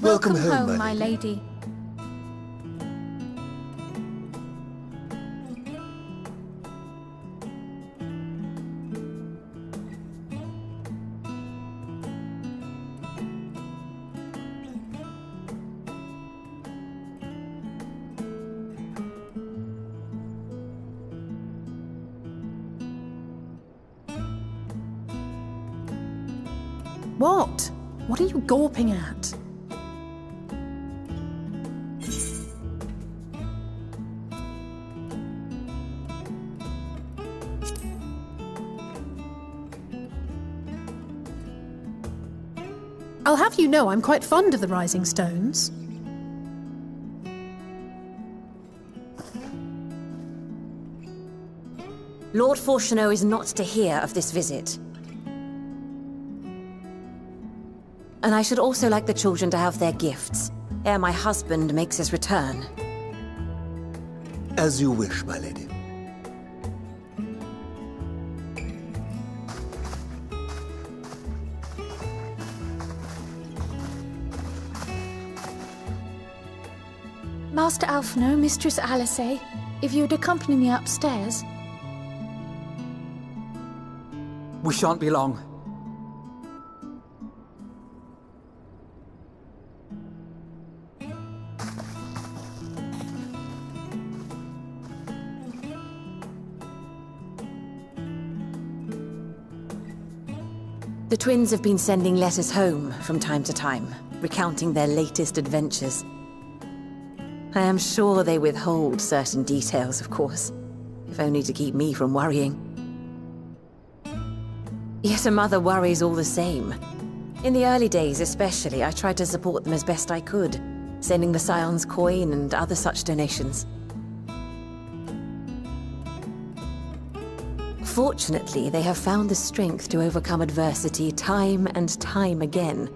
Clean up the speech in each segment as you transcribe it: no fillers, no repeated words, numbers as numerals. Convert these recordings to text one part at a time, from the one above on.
Welcome home, my lady. What? What are you gawping at? I'll have you know I'm quite fond of the Rising Stones. Lord Fourcheneau is not to hear of this visit. And I should also like the children to have their gifts, ere my husband makes his return. As you wish, my lady. Master Alphino, Mistress Alice, if you would accompany me upstairs. We shan't be long. The twins have been sending letters home from time to time, recounting their latest adventures. I am sure they withhold certain details, of course, if only to keep me from worrying. Yet a mother worries all the same. In the early days especially, I tried to support them as best I could, sending the Scion's coin and other such donations. Fortunately, they have found the strength to overcome adversity time and time again.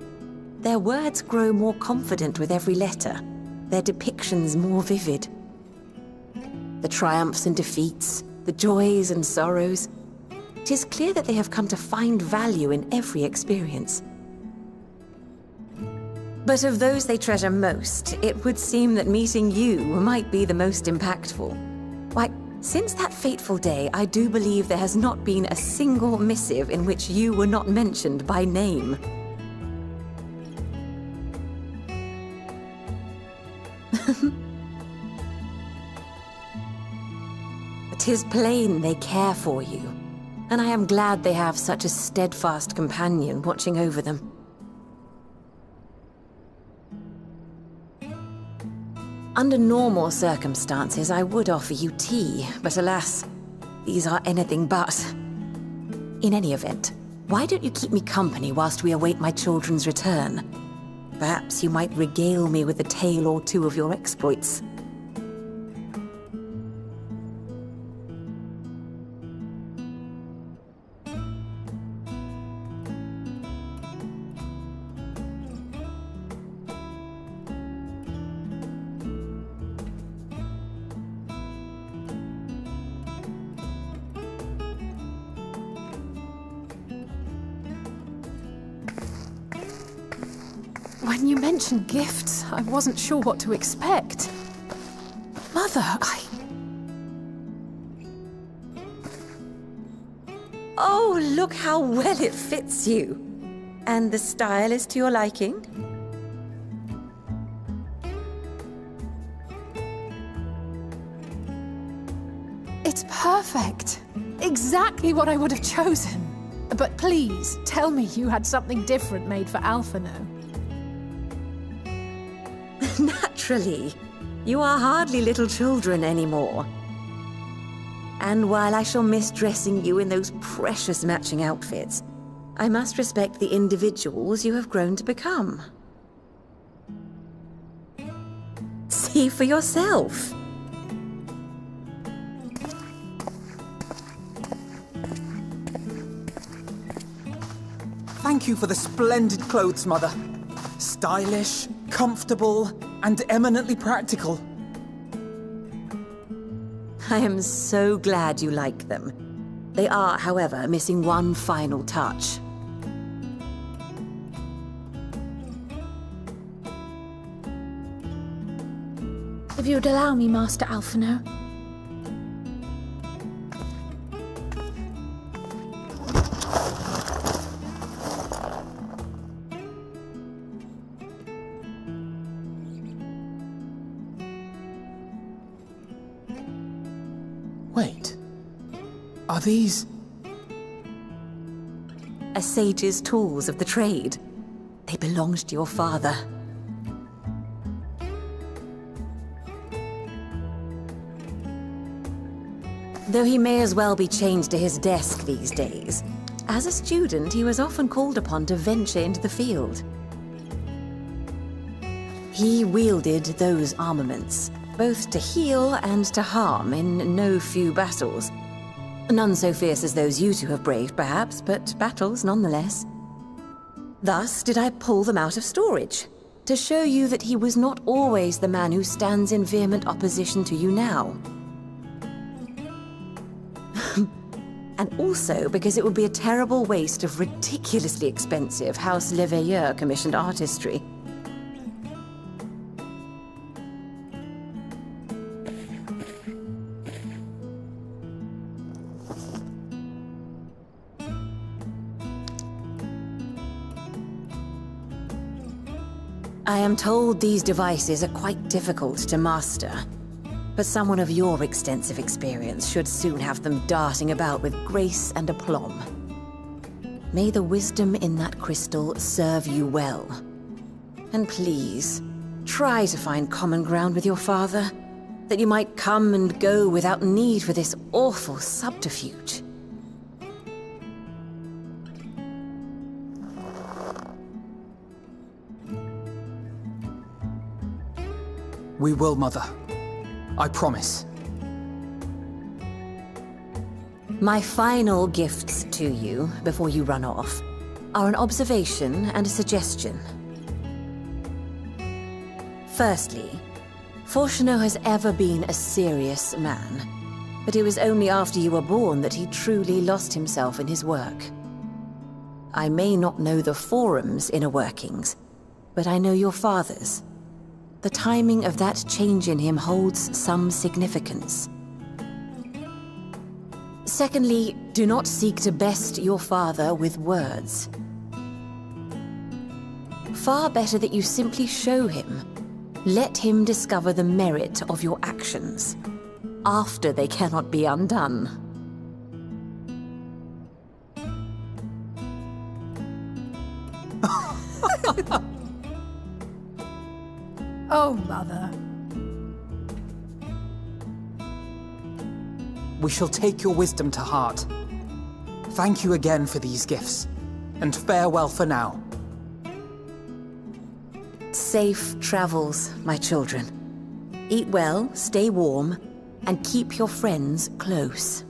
Their words grow more confident with every letter, their depictions more vivid. The triumphs and defeats, the joys and sorrows. It is clear that they have come to find value in every experience. But of those they treasure most, it would seem that meeting you might be the most impactful. Why, since that fateful day, I do believe there has not been a single missive in which you were not mentioned by name. It is plain they care for you, and I am glad they have such a steadfast companion watching over them. Under normal circumstances, I would offer you tea, but alas, these are anything but. In any event, why don't you keep me company whilst we await my children's return? Perhaps you might regale me with a tale or two of your exploits. When you mentioned gifts, I wasn't sure what to expect. Mother, Oh, look how well it fits you. And the style is to your liking? It's perfect. Exactly what I would have chosen. But please, tell me you had something different made for Alphino. Naturally. You are hardly little children anymore. And while I shall miss dressing you in those precious matching outfits, I must respect the individuals you have grown to become. See for yourself. Thank you for the splendid clothes, Mother. Stylish, comfortable, and eminently practical. I am so glad you like them. They are, however, missing one final touch. If you'd allow me, Master Alphino. Wait. Are these... A sage's tools of the trade. They belonged to your father. Though he may as well be chained to his desk these days, as a student he was often called upon to venture into the field. He wielded those armaments, both to heal and to harm in no few battles. None so fierce as those you two have braved, perhaps, but battles nonetheless. Thus did I pull them out of storage, to show you that he was not always the man who stands in vehement opposition to you now. And also because it would be a terrible waste of ridiculously expensive House Leveilleur commissioned artistry. I am told these devices are quite difficult to master, but someone of your extensive experience should soon have them darting about with grace and aplomb. May the wisdom in that crystal serve you well. And please, try to find common ground with your father, that you might come and go without need for this awful subterfuge. We will, Mother. I promise. My final gifts to you, before you run off, are an observation and a suggestion. Firstly, Fortunato has ever been a serious man, but it was only after you were born that he truly lost himself in his work. I may not know the Forum's inner workings, but I know your father's. The timing of that change in him holds some significance. Secondly, do not seek to best your father with words. Far better that you simply show him. Let him discover the merit of your actions, after they cannot be undone. Oh, Mother. We shall take your wisdom to heart. Thank you again for these gifts, and farewell for now. Safe travels, my children. Eat well, stay warm, and keep your friends close.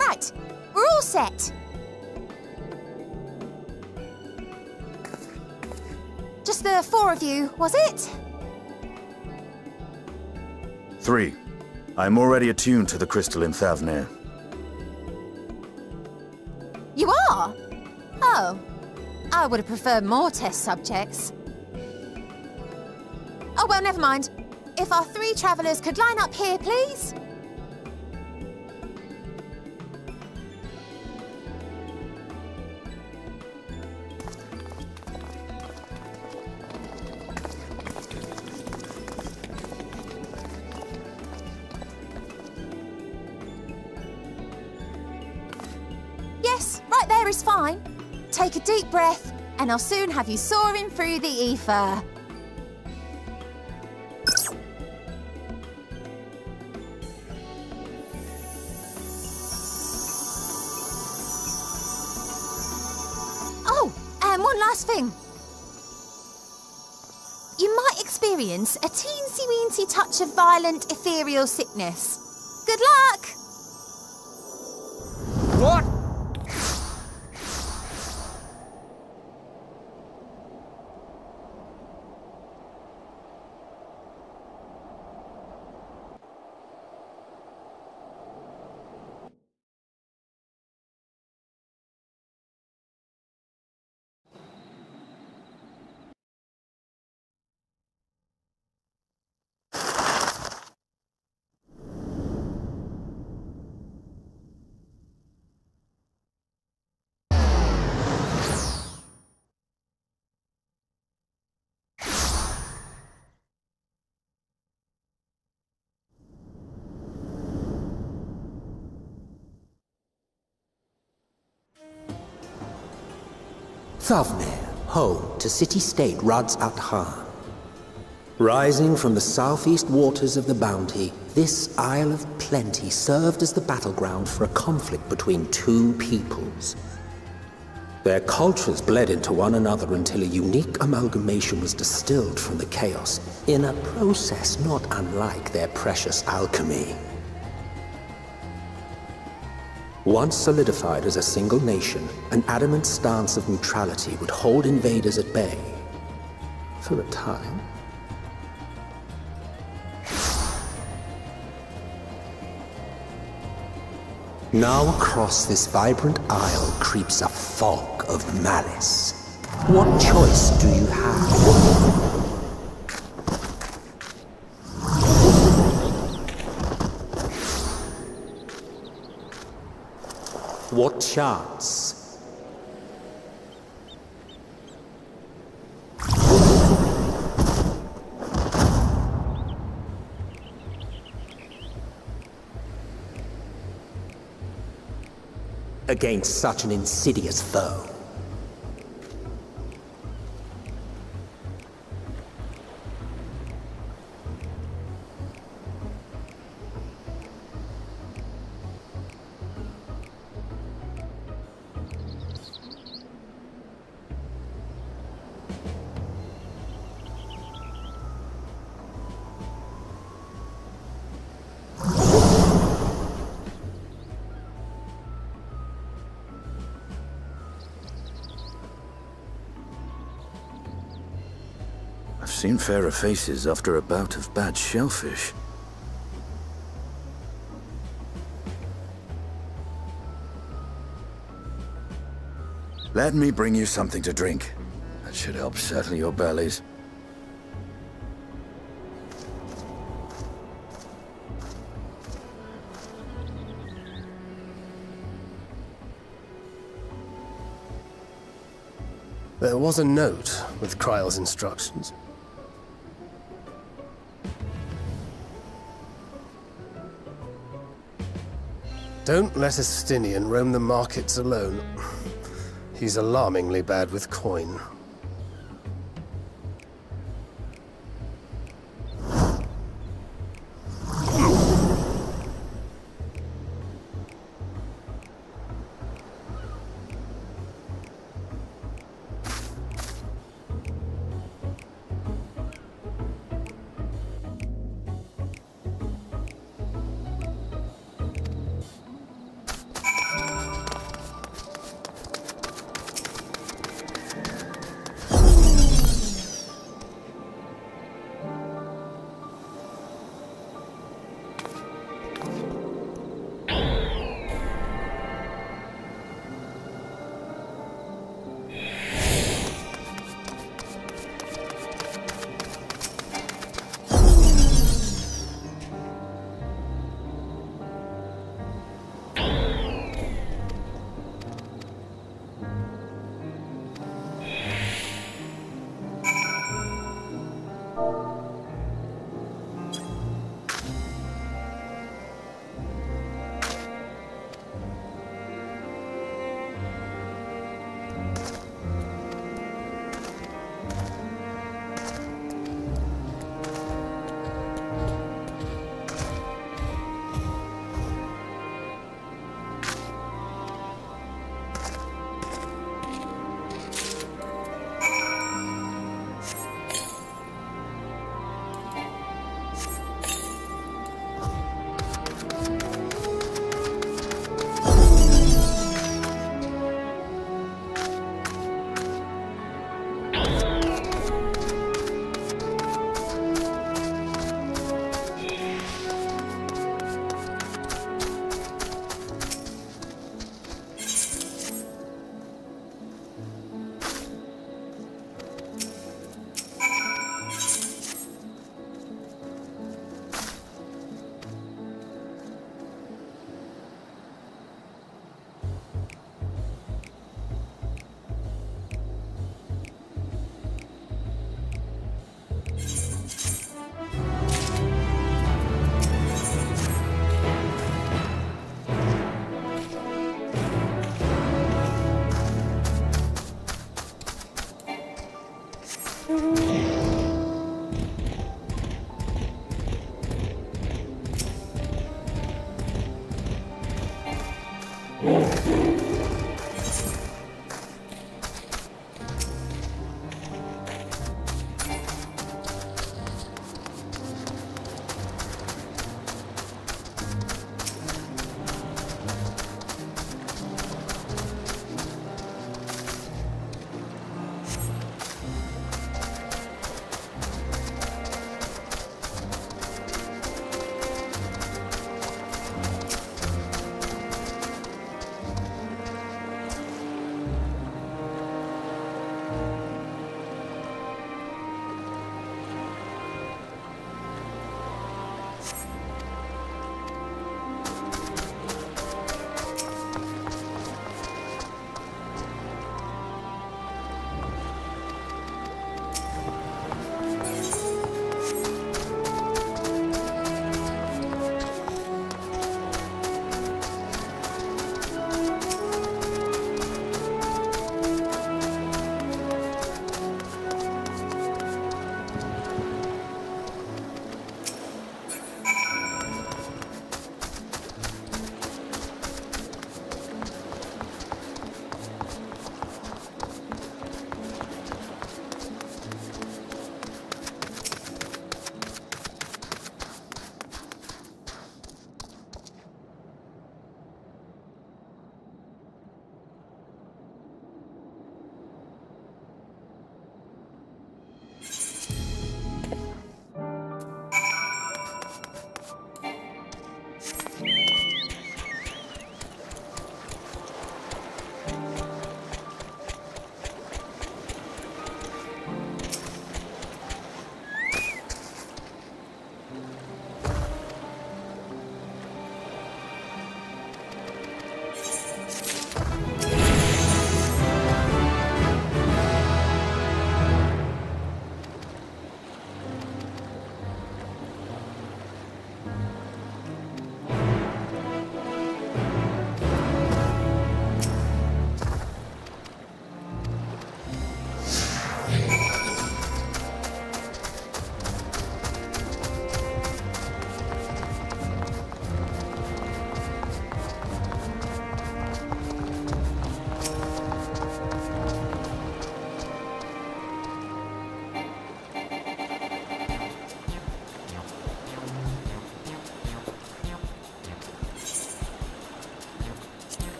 Right, we're all set. Just the 4 of you, was it? 3. I'm already attuned to the crystal in Thavnir. You are? Oh. I would have preferred more test subjects. Oh, well, never mind. If our 3 travellers could line up here, please? Yes, right there is fine. Take a deep breath, and I'll soon have you soaring through the ether. Oh, and one last thing. You might experience a teensy-weensy touch of violent ethereal sickness. Good luck! What? Thavnir, home to city-state Rads at Han. Rising from the southeast waters of the Bounty, this Isle of Plenty served as the battleground for a conflict between 2 peoples. Their cultures bled into one another until a unique amalgamation was distilled from the chaos, in a process not unlike their precious alchemy. Once solidified as a single nation, an adamant stance of neutrality would hold invaders at bay. For a time. Now across this vibrant isle creeps a fog of malice. What choice do you have? What chance? Against such an insidious foe. I've seen fairer faces after a bout of bad shellfish. Let me bring you something to drink. That should help settle your bellies. There was a note with Kryle's instructions. Don't let a Stinian roam the markets alone. He's alarmingly bad with coin.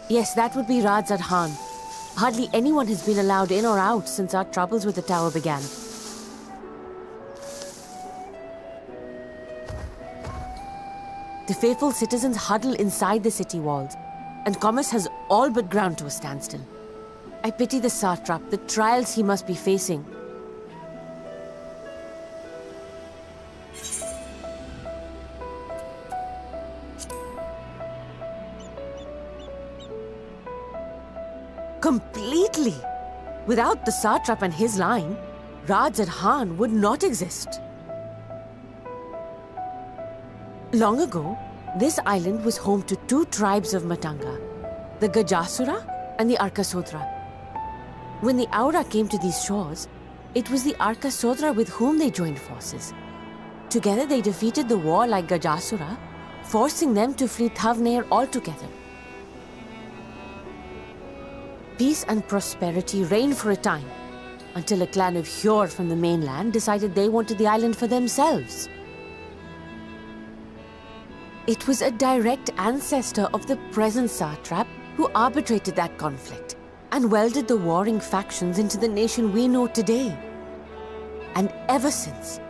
Yes, that would be Radz at Han. Hardly anyone has been allowed in or out since our troubles with the tower began. The faithful citizens huddle inside the city walls, and commerce has all but ground to a standstill. I pity the satrap, the trials he must be facing. Completely! Without the satrap and his line, Radz at Han would not exist. Long ago, this island was home to two tribes of Matanga, the Gajasura and the Arkasodra. When the Aura came to these shores, it was the Arkasodra with whom they joined forces. Together they defeated the warlike Gajasura, forcing them to flee Thavnair altogether. Peace and prosperity reigned for a time, until a clan of Hjor from the mainland decided they wanted the island for themselves. It was a direct ancestor of the present satrap who arbitrated that conflict and welded the warring factions into the nation we know today. And ever since,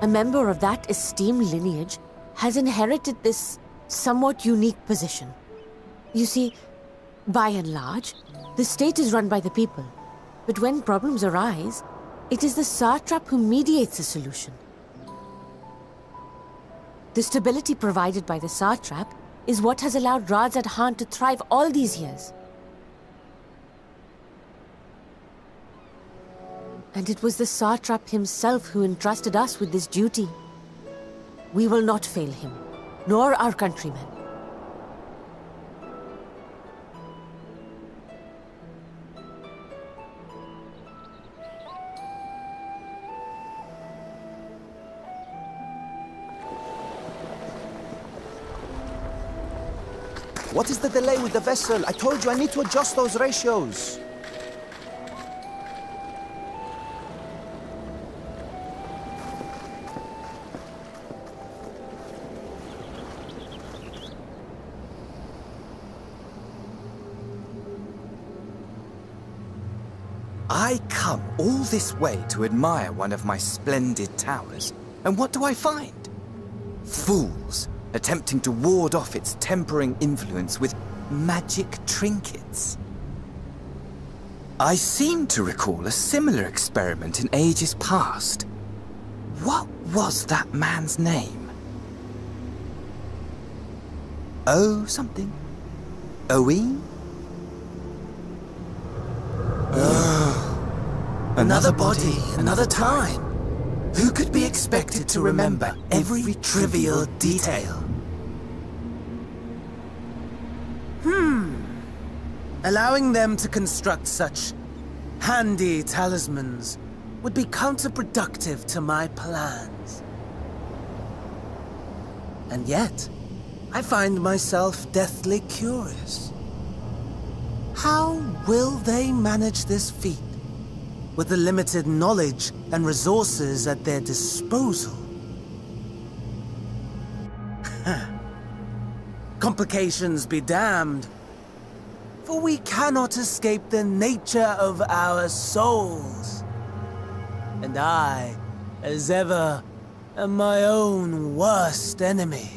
a member of that esteemed lineage has inherited this somewhat unique position. You see, by and large, the state is run by the people, but when problems arise, it is the satrap who mediates a solution. The stability provided by the satrap is what has allowed Radz at Han to thrive all these years. And it was the satrap himself who entrusted us with this duty. We will not fail him, nor our countrymen. What is the delay with the vessel? I told you I need to adjust those ratios. I come all this way to admire one of my splendid towers, and what do I find? Fools attempting to ward off its tempering influence with magic trinkets. I seem to recall a similar experiment in ages past. What was that man's name? Oh, something. Owe? Another body, another time. Who could be expected to remember every trivial detail? Allowing them to construct such handy talismans would be counterproductive to my plans. And yet, I find myself deathly curious. How will they manage this feat with the limited knowledge and resources at their disposal? Complications be damned, for we cannot escape the nature of our souls. And I, as ever, am my own worst enemy.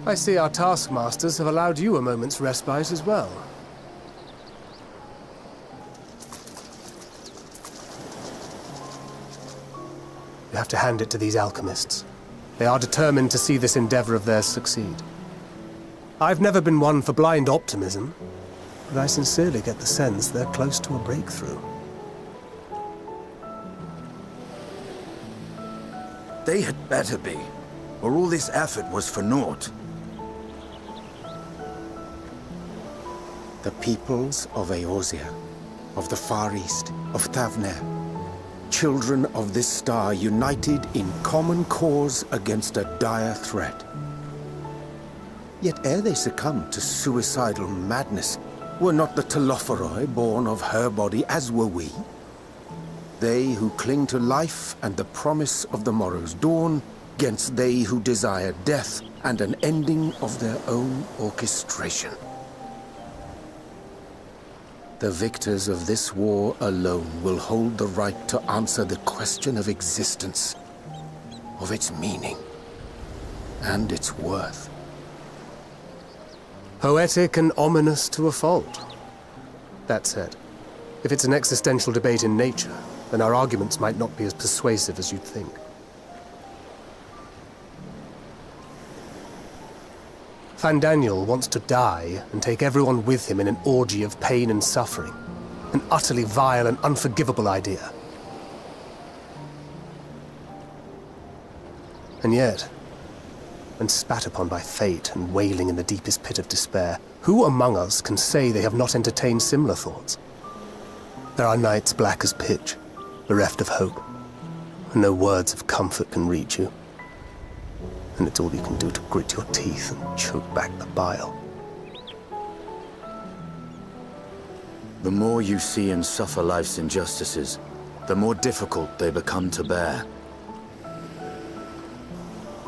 I see our taskmasters have allowed you a moment's respite as well. You have to hand it to these alchemists. They are determined to see this endeavor of theirs succeed. I've never been one for blind optimism, but I sincerely get the sense they're close to a breakthrough. They had better be, or all this effort was for naught. The peoples of Eorzea, of the Far East, of Thavner, children of this star united in common cause against a dire threat. Yet ere they succumbed to suicidal madness, were not the Telophoroi born of her body as were we? They who cling to life and the promise of the morrow's dawn, against they who desire death and an ending of their own orchestration. The victors of this war alone will hold the right to answer the question of existence, of its meaning, and its worth. Poetic and ominous to a fault. That said, if it's an existential debate in nature, then our arguments might not be as persuasive as you'd think. Fandaniel wants to die and take everyone with him in an orgy of pain and suffering. An utterly vile and unforgivable idea. And yet, when spat upon by fate and wailing in the deepest pit of despair, who among us can say they have not entertained similar thoughts? There are nights black as pitch, bereft of hope, and no words of comfort can reach you. And it's all you can do to grit your teeth and choke back the bile. The more you see and suffer life's injustices, the more difficult they become to bear.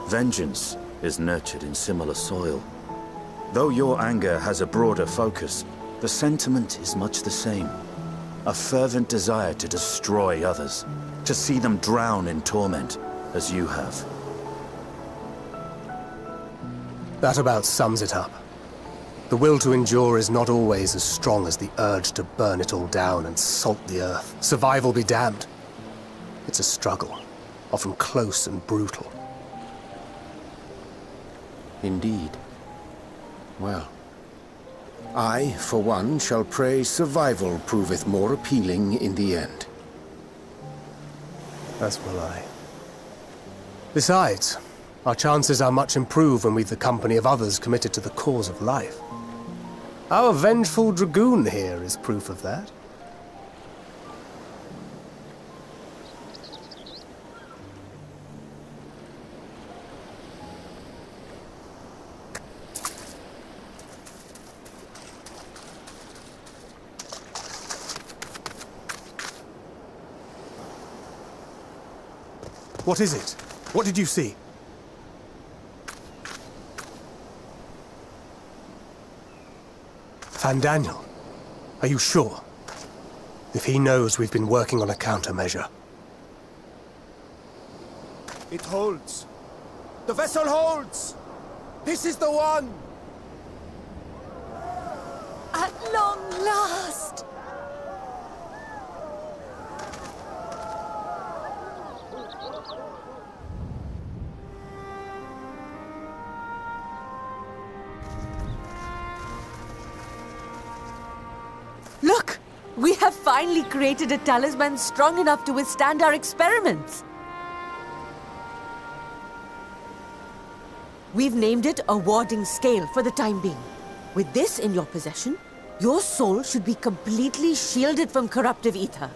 Vengeance is nurtured in similar soil. Though your anger has a broader focus, the sentiment is much the same. A fervent desire to destroy others, to see them drown in torment, as you have. That about sums it up. The will to endure is not always as strong as the urge to burn it all down and salt the earth. Survival be damned. It's a struggle, often close and brutal. Indeed. Well, I, for one, shall pray survival proveth more appealing in the end. As will I. Besides, our chances are much improved when we've the company of others committed to the cause of life. Our vengeful dragoon here is proof of that. What is it? What did you see? Fandaniel, are you sure? If he knows we've been working on a countermeasure. It holds. The vessel holds! This is the one! At long last! Look! We have finally created a talisman strong enough to withstand our experiments! We've named it a warding scale for the time being. With this in your possession, your soul should be completely shielded from corruptive ether.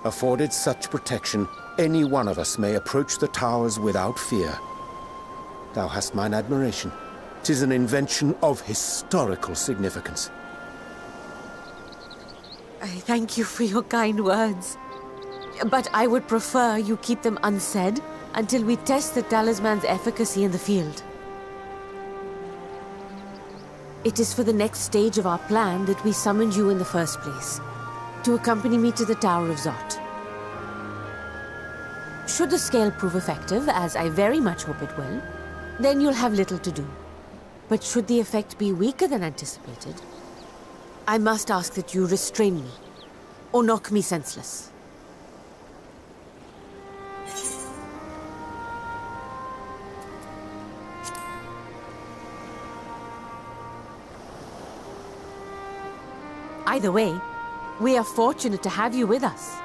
Afforded such protection, any one of us may approach the towers without fear. Thou hast mine admiration. 'Tis an invention of historical significance. I thank you for your kind words. But I would prefer you keep them unsaid until we test the talisman's efficacy in the field. It is for the next stage of our plan that we summoned you in the first place, to accompany me to the Tower of Zot. Should the scale prove effective, as I very much hope it will, then you'll have little to do. But should the effect be weaker than anticipated, I must ask that you restrain me, or knock me senseless. Either way, we are fortunate to have you with us.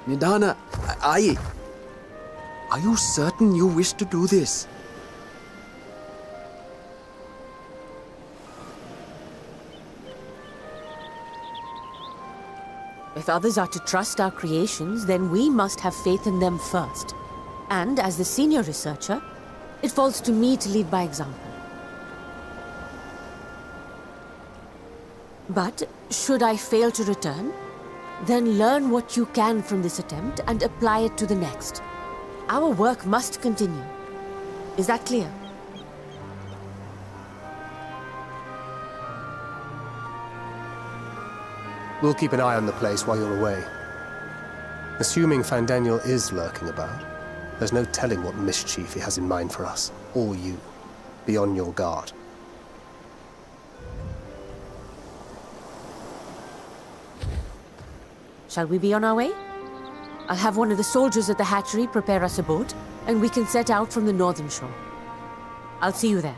Nidana, are you certain you wish to do this? If others are to trust our creations, then we must have faith in them first. And as the senior researcher, it falls to me to lead by example. But should I fail to return, then learn what you can from this attempt and apply it to the next. Our work must continue. Is that clear? We'll keep an eye on the place while you're away. Assuming Fandaniel is lurking about, there's no telling what mischief he has in mind for us, or you. Be on your guard. Shall we be on our way? I'll have one of the soldiers at the hatchery prepare us a boat, and we can set out from the northern shore. I'll see you there.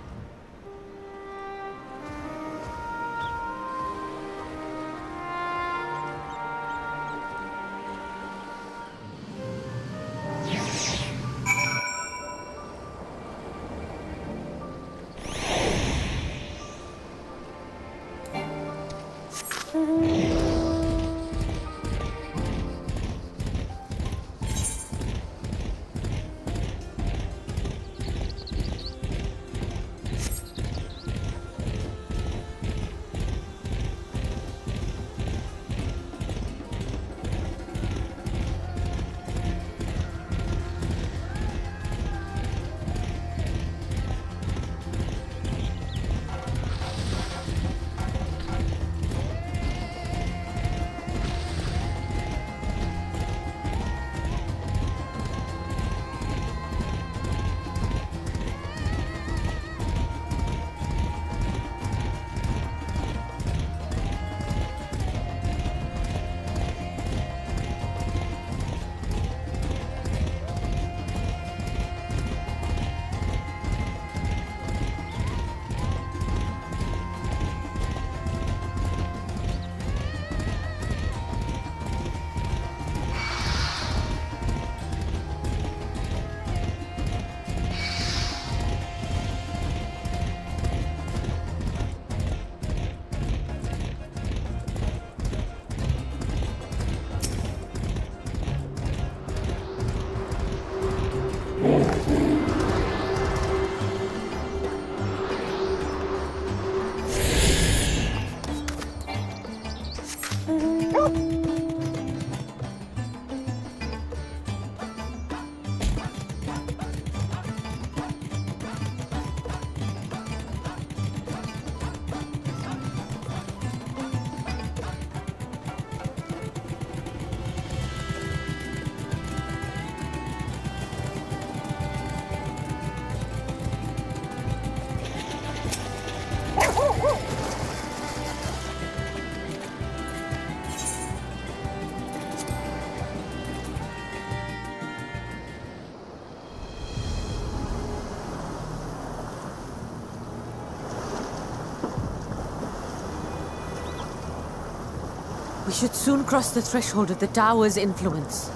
We should soon cross the threshold of the tower's influence.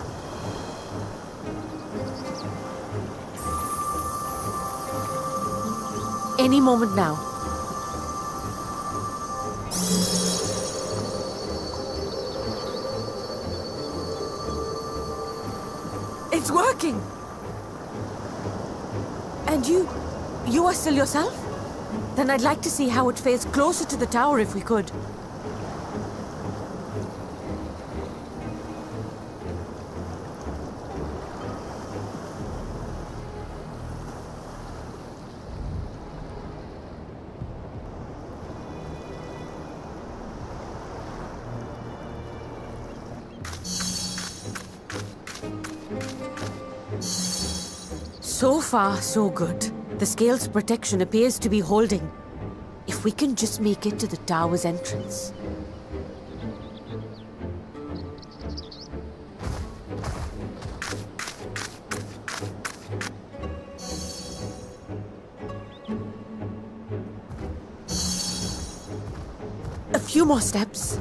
Any moment now. It's working! And You are still yourself? Then I'd like to see how it fares closer to the tower if we could. So far, so good. The scale's protection appears to be holding. If we can just make it to the tower's entrance. A few more steps.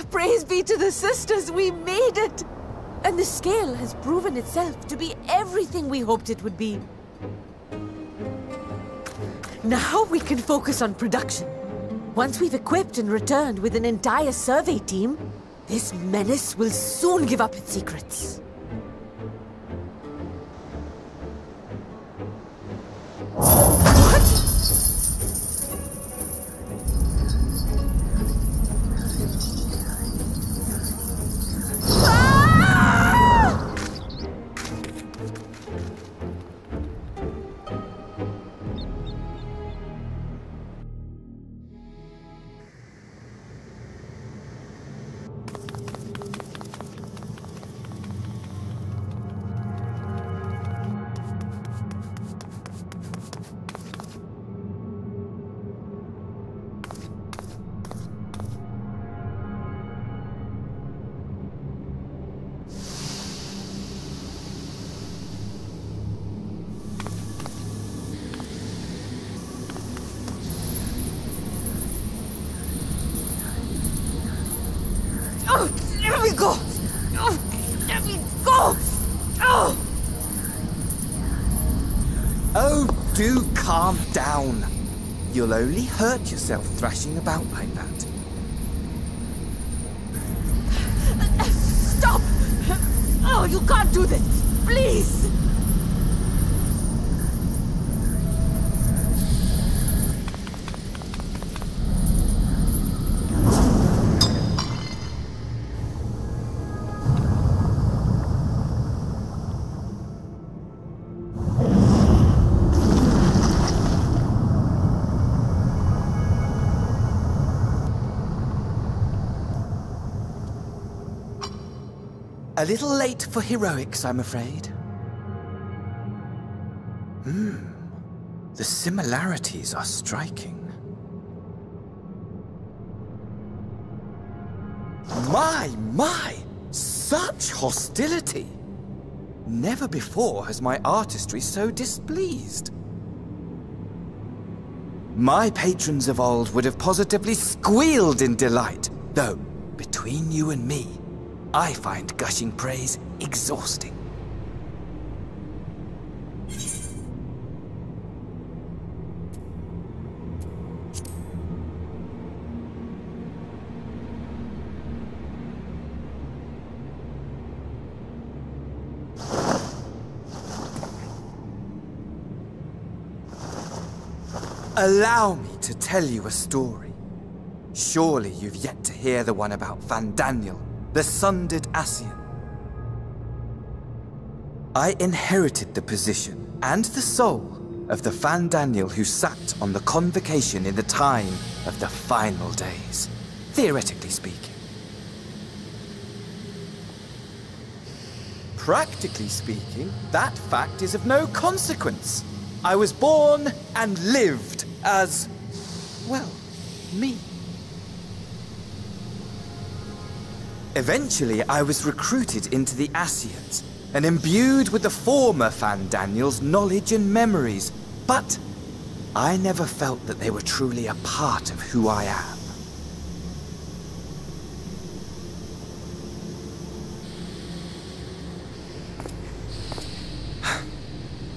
Praise be to the sisters, we made it! And the scale has proven itself to be everything we hoped it would be. Now we can focus on production. Once we've equipped and returned with an entire survey team, this menace will soon give up its secrets. Let me go! Let me go! Oh, do calm down. You'll only hurt yourself thrashing about like that. Stop! Oh, you can't do this! Please! A little late for heroics, I'm afraid. The similarities are striking. My! Such hostility! Never before has my artistry so displeased. My patrons of old would have positively squealed in delight, though, between you and me, I find gushing praise exhausting. Allow me to tell you a story. Surely you've yet to hear the one about Van Daniel, the sundered Ascian. I inherited the position and the soul of the Van Daniel who sat on the convocation in the time of the final days, theoretically speaking. Practically speaking, that fact is of no consequence. I was born and lived as, well, me. Eventually, I was recruited into the Ascians and imbued with the former Van Daniel's knowledge and memories, but I never felt that they were truly a part of who I am.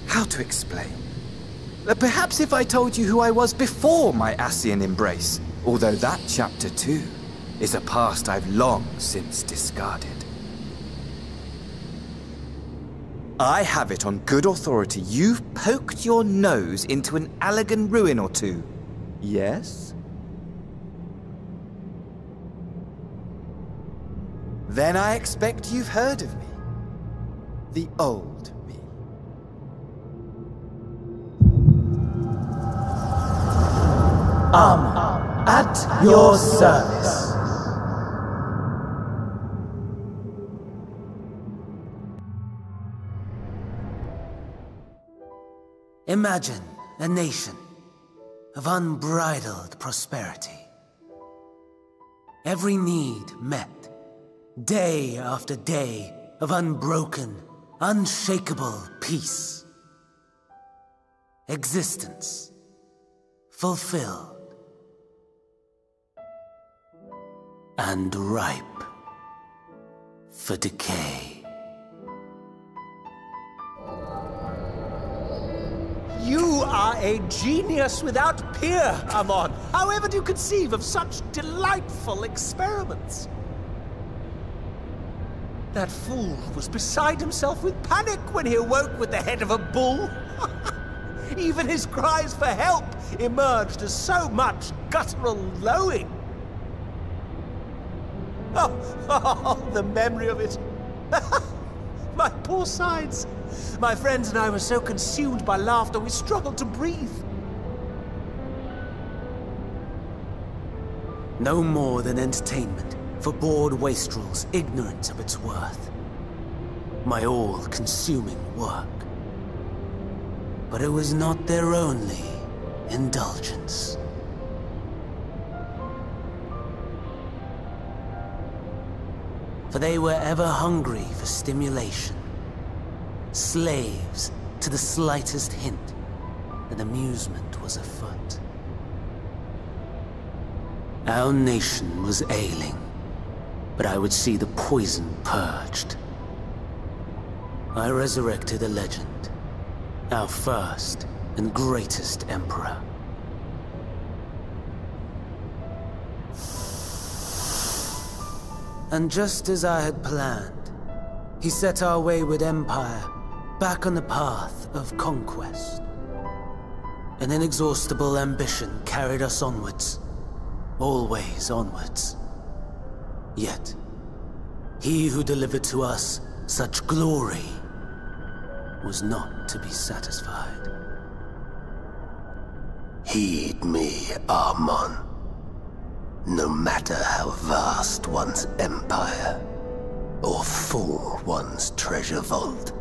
How to explain? Perhaps if I told you who I was before my Ascian embrace, although that chapter too is a past I've long since discarded. I have it on good authority you've poked your nose into an Allegan ruin or two. Yes? Then I expect you've heard of me. The old me. At your service. Imagine a nation of unbridled prosperity. Every need met, day after day of unbroken, unshakable peace. Existence fulfilled and ripe for decay. You are a genius without peer, Amon. However do you conceive of such delightful experiments? That fool was beside himself with panic when he awoke with the head of a bull. Even his cries for help emerged as so much guttural lowing. Oh, the memory of it. My poor sides. My friends and I were so consumed by laughter we struggled to breathe. No more than entertainment for bored wastrels ignorant of its worth. My all-consuming work. But it was not their only indulgence. For they were ever hungry for stimulation, slaves to the slightest hint that amusement was afoot. Our nation was ailing, but I would see the poison purged. I resurrected a legend, our first and greatest emperor. And just as I had planned, he set our wayward empire back on the path of conquest. An inexhaustible ambition carried us onwards, always onwards. Yet, he who delivered to us such glory was not to be satisfied. Heed me, Amon. No matter how vast one's empire, or full one's treasure vault,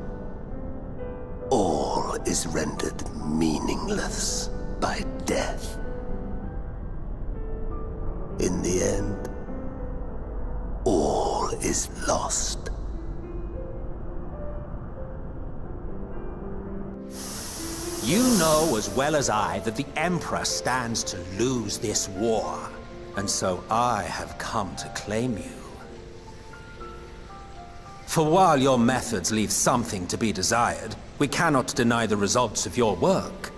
all is rendered meaningless by death. In the end, all is lost. You know as well as I that the Emperor stands to lose this war. And so I have come to claim you. For while your methods leave something to be desired, we cannot deny the results of your work.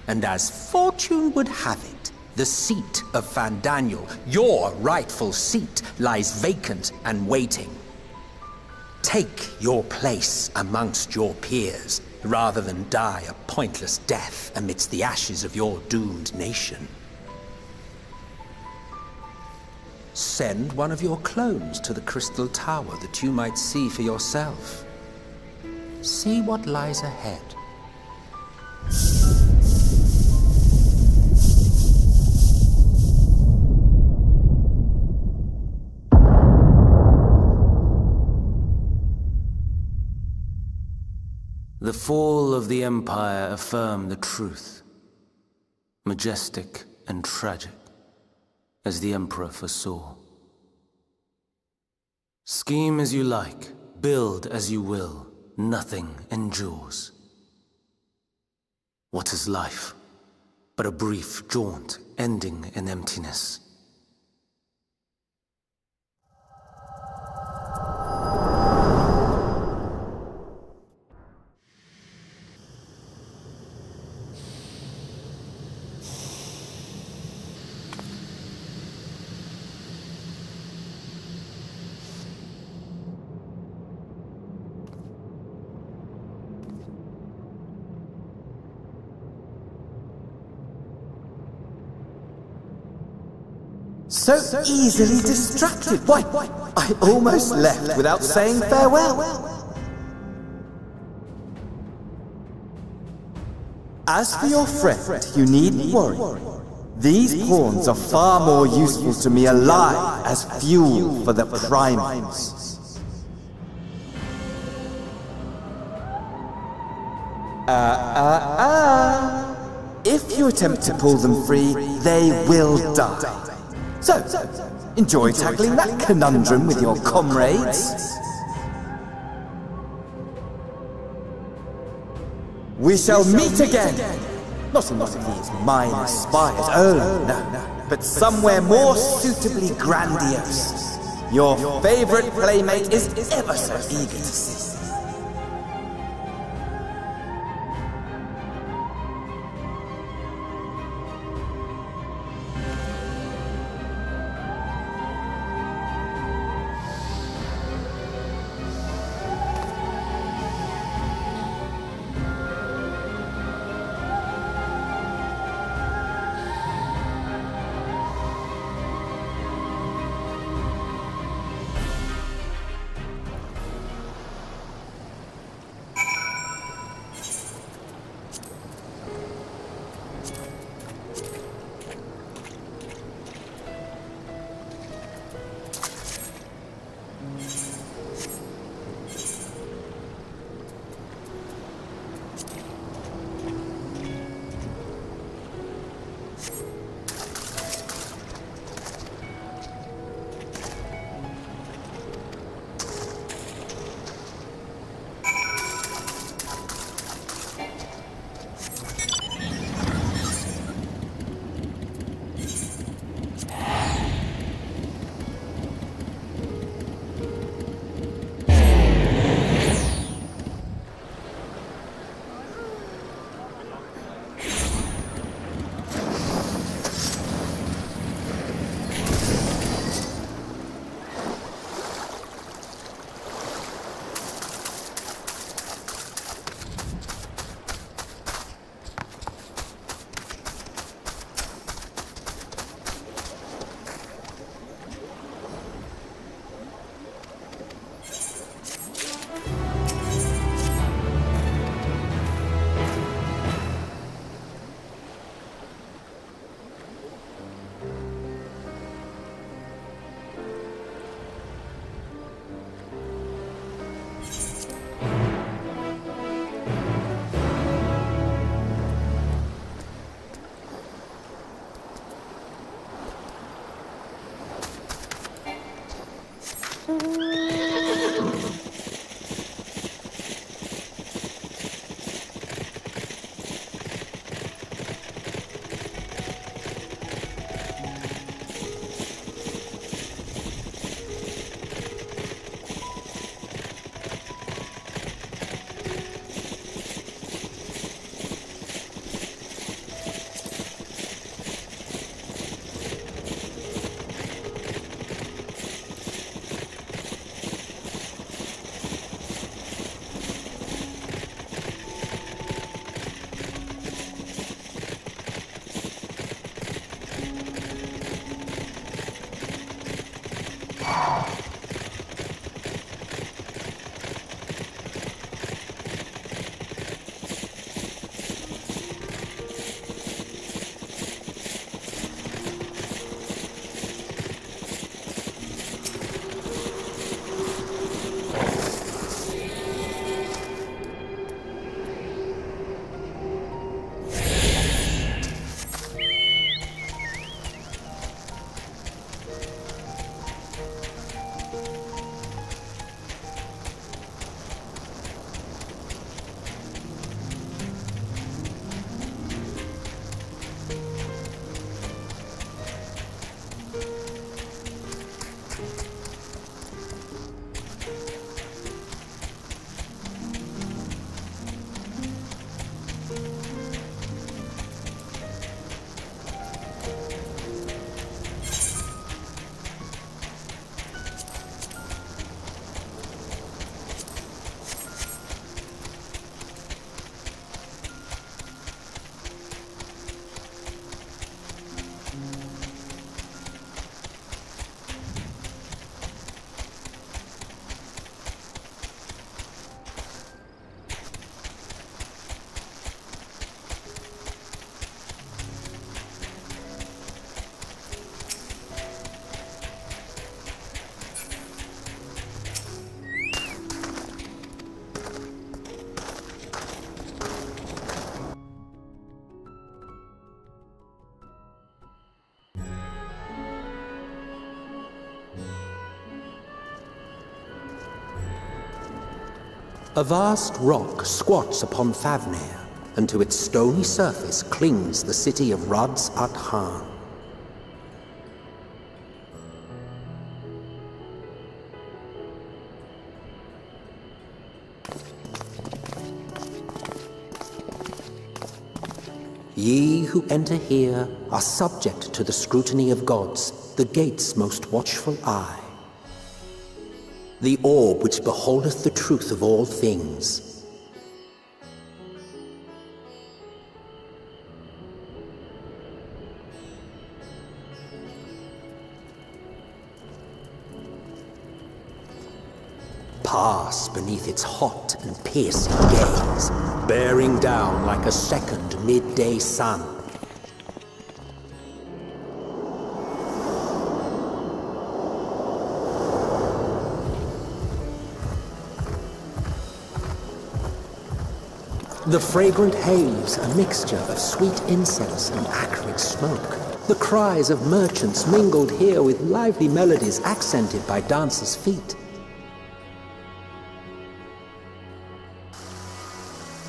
And as fortune would have it, the seat of Fandaniel, your rightful seat, lies vacant and waiting. Take your place amongst your peers, rather than die a pointless death amidst the ashes of your doomed nation. Send one of your clones to the Crystal Tower that you might see for yourself. See what lies ahead. The fall of the Empire affirmed the truth, majestic and tragic, as the Emperor foresaw. Scheme as you like, build as you will, nothing endures. What is life but a brief jaunt ending in emptiness? So easily distracted. Why, I almost left without saying farewell. As for your friend, you needn't worry. These pawns are far more useful to me alive as fuel for the primals. If you attempt to pull them free, they will die. So, enjoy tackling that conundrum with your comrades. We shall meet again! Not in one of these minor spires, oh no, but somewhere more suitably grandiose. Your favorite playmate is ever so eager to see. A vast rock squats upon Favnir, and to its stony surface clings the city of Radz at Han. Ye who enter here are subject to the scrutiny of gods, the gate's most watchful eye. The orb which beholdeth the truth of all things. Pass beneath its hot and piercing gaze, bearing down like a second midday sun. The fragrant haze, a mixture of sweet incense and acrid smoke. The cries of merchants mingled here with lively melodies accented by dancers' feet.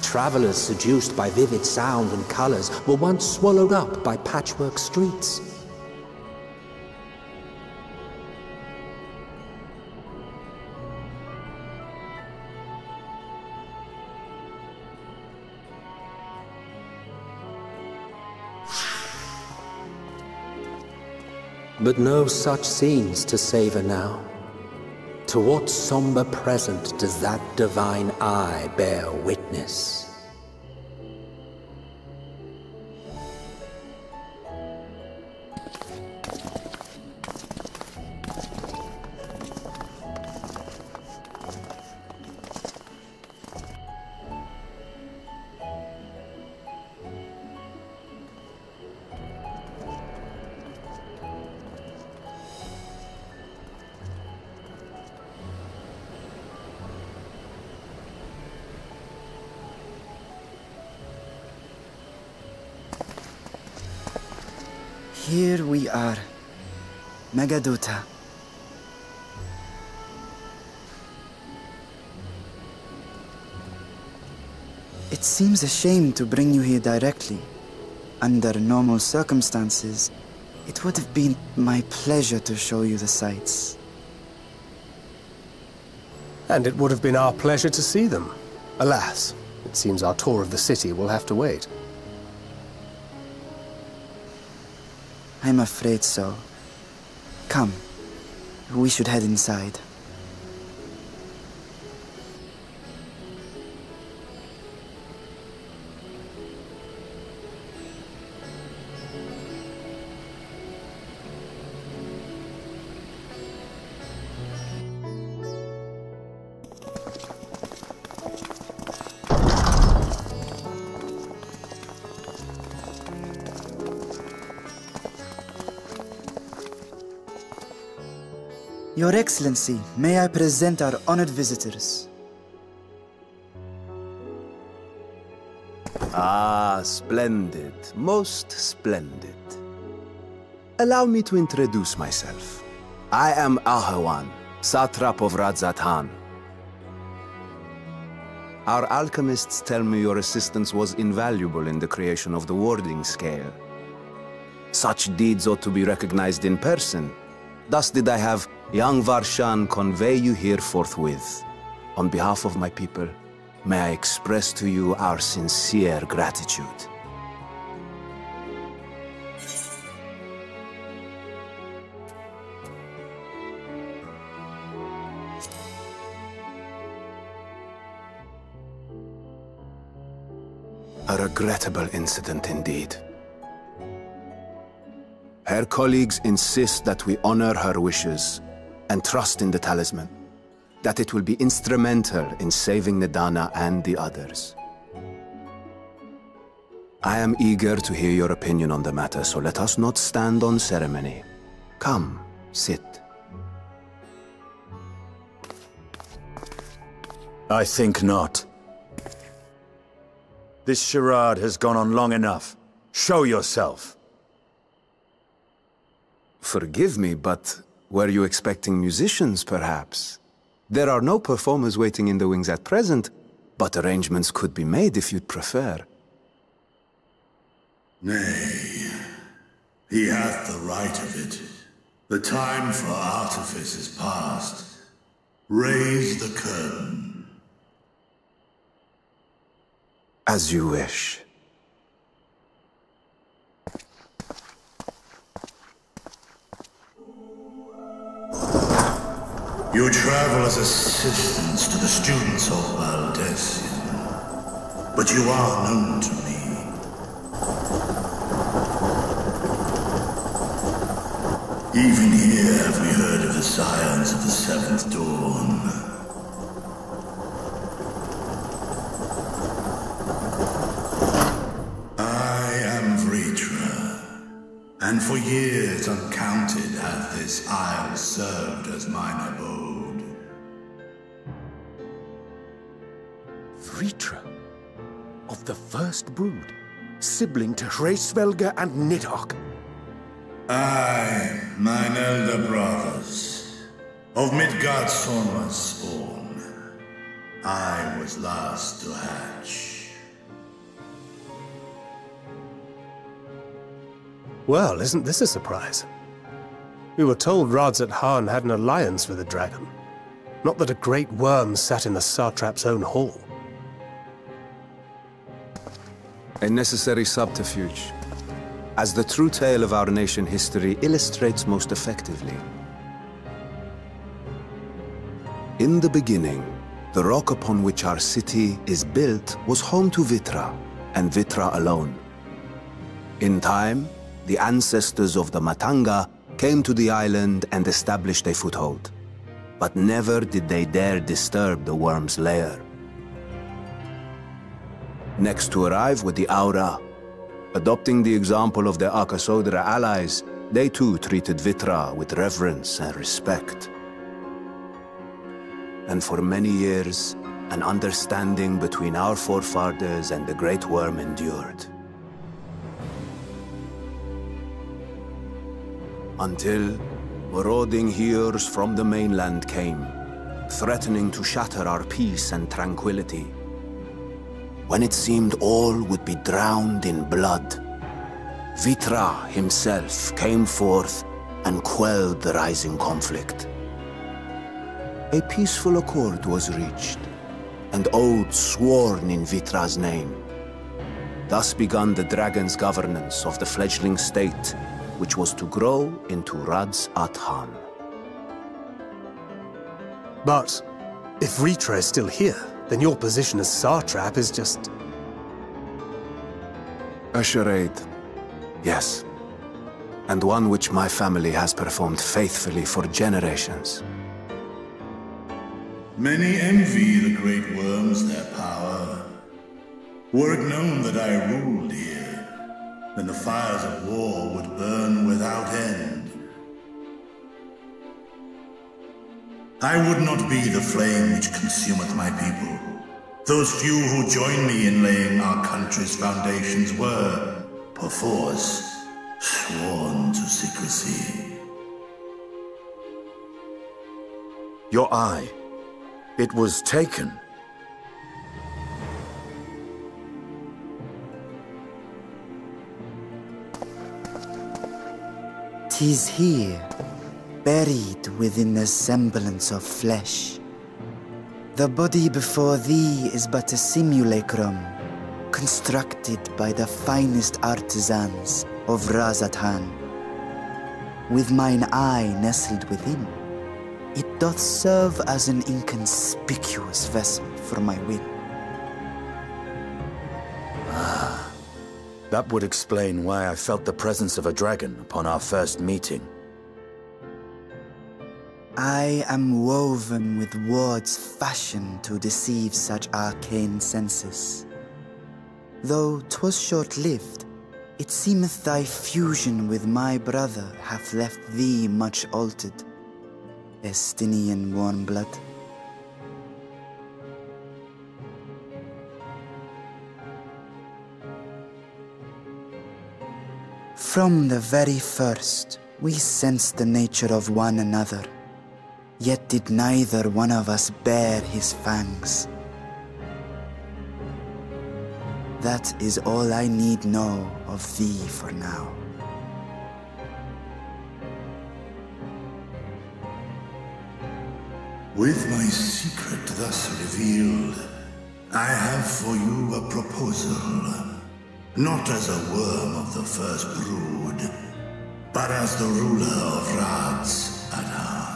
Travelers seduced by vivid sound and colors were once swallowed up by patchwork streets. But no such scenes to savor now. To what somber present does that divine eye bear witness? Here we are, Megaduta. It seems a shame to bring you here directly. Under normal circumstances, it would have been my pleasure to show you the sights. And it would have been our pleasure to see them. Alas, it seems our tour of the city will have to wait. I'm afraid so. Come, we should head inside. Your Excellency, may I present our honored visitors? Ah, splendid. Most splendid. Allow me to introduce myself. I am Ahawan, satrap of Radz at Han. Our alchemists tell me your assistance was invaluable in the creation of the warding scale. Such deeds ought to be recognized in person. Thus did I have young Varshan convey you here forthwith. On behalf of my people, may I express to you our sincere gratitude. A regrettable incident indeed. Her colleagues insist that we honor her wishes and trust in the talisman, that it will be instrumental in saving Nidana and the others. I am eager to hear your opinion on the matter, so let us not stand on ceremony. Come, sit. I think not. This charade has gone on long enough. Show yourself. Forgive me, but were you expecting musicians, perhaps? There are no performers waiting in the wings at present, but arrangements could be made if you'd prefer. Nay, he hath the right of it. The time for artifice is past. Raise the curtain. As you wish. You travel as assistants to the students of Valdesian, but you are known to me. Even here have we heard of the scions of the Seventh Dawn. I am Vritra, and for years uncounted hath this isle served as mine abode. Vritra, of the First Brood, sibling to Hraesvelga and Nidhogg. Aye, mine elder brothers, of Midgard Sorma's spawn, I was last to hatch. Well, isn't this a surprise? We were told Radzat-Han had an alliance with the dragon. Not that a great worm sat in the satrap's own hall. A necessary subterfuge, as the true tale of our nation history illustrates most effectively. In the beginning, the rock upon which our city is built was home to Vitra, and Vitra alone. In time, the ancestors of the Matanga came to the island and established a foothold. But never did they dare disturb the worm's lair. Next to arrive were the Aura. Adopting the example of their Akasodra allies, they too treated Vitra with reverence and respect. And for many years, an understanding between our forefathers and the Great Worm endured. Until marauding heroes from the mainland came, threatening to shatter our peace and tranquility. When it seemed all would be drowned in blood, Vitra himself came forth and quelled the rising conflict. A peaceful accord was reached, and oaths sworn in Vitra's name. Thus began the dragon's governance of the fledgling state, which was to grow into Radzat-Han. But if Vritra is still here, then your position as satrap is just... a charade, yes. And one which my family has performed faithfully for generations. Many envy the Great Worms their power. Were it known that I ruled here, then the fires of war would burn without end. I would not be the flame which consumeth my people. Those few who join me in laying our country's foundations were, perforce, sworn to secrecy. Your eye. It was taken. 'Tis here, buried within the semblance of flesh. The body before thee is but a simulacrum, constructed by the finest artisans of Radzat-Han. With mine eye nestled within, it doth serve as an inconspicuous vessel for my will. That would explain why I felt the presence of a dragon upon our first meeting. I am woven with words fashioned to deceive such arcane senses. Though 'twas short-lived, it seemeth thy fusion with my brother hath left thee much altered, Estinian warm blood. From the very first, we sensed the nature of one another. Yet did neither one of us bear his fangs. That is all I need know of thee for now. With my secret thus revealed, I have for you a proposal. Not as a worm of the first brood, but as the ruler of Rad's Adhan.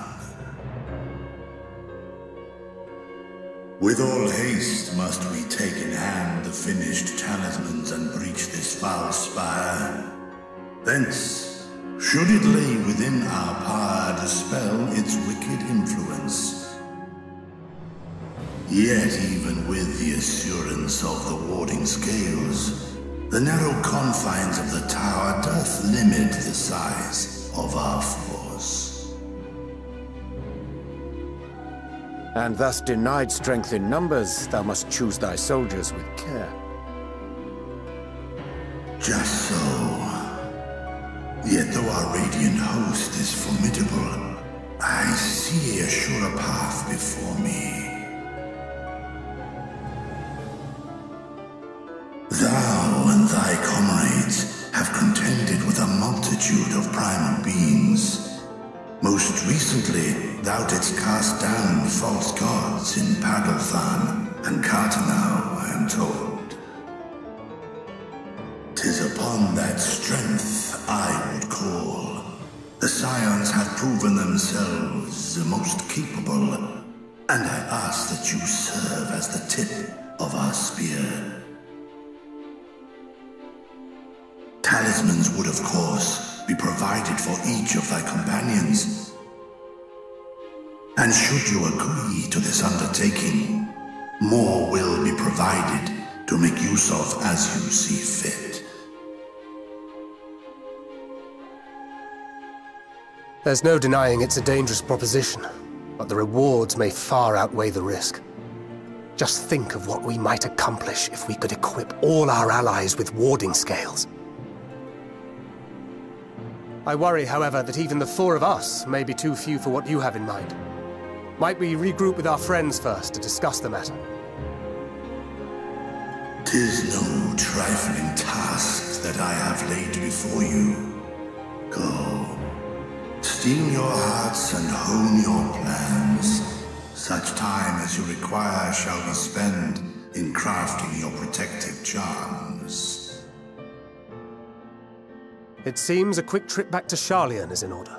With all haste must we take in hand the finished talismans and breach this foul spire. Thence, should it lay within our power, dispel its wicked influence. Yet even with the assurance of the warding scales, the narrow confines of the tower doth limit the size of our force. And thus denied strength in numbers, thou must choose thy soldiers with care. Just so. Yet though our radiant host is formidable, I see a surer path before me. Thou and thy comrades have contended with a multitude of primal beings. Most recently, thou didst cast down false gods in Padalthan and Cartanau, I am told. 'Tis upon that strength I would call. The Scions have proven themselves the most capable, and I ask that you serve as the tip of our spear. Talismans would, of course, be provided for each of thy companions. And should you agree to this undertaking, more will be provided to make use of as you see fit. There's no denying it's a dangerous proposition, but the rewards may far outweigh the risk. Just think of what we might accomplish if we could equip all our allies with warding scales. I worry, however, that even the four of us may be too few for what you have in mind. Might we regroup with our friends first to discuss the matter? 'Tis no trifling task that I have laid before you. Go, steel your hearts and hone your plans. Such time as you require shall be spent in crafting your protective charms. It seems a quick trip back to Sharlayan is in order.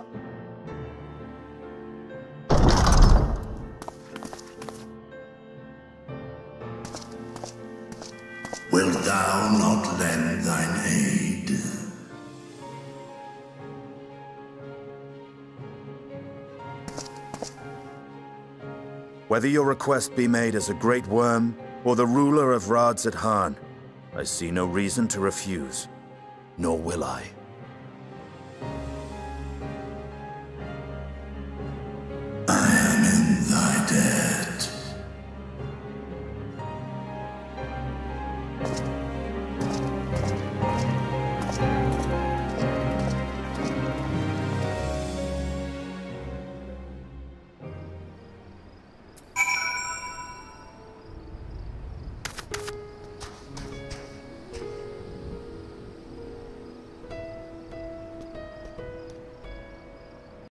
Wilt thou not lend thine aid? Whether your request be made as a great worm or the ruler of Rad's Adhan, I see no reason to refuse, nor will I.